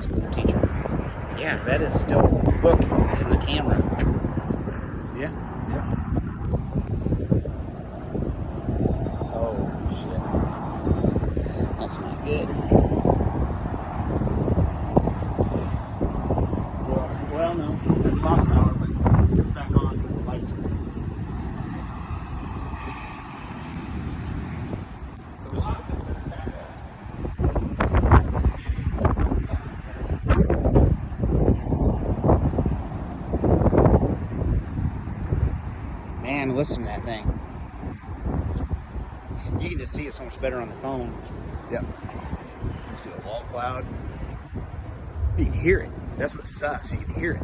school teacher. Yeah, that is still book in the camera. Yeah, yeah. Oh, shit. That's not good. Well, no. It's at lost power, but it's back on because the lights. So we lost it, but it's back on. Man, listen to that thing. You can just see it so much better on the phone. Yep. You see a wall cloud. You can hear it. That's what sucks. You can hear it.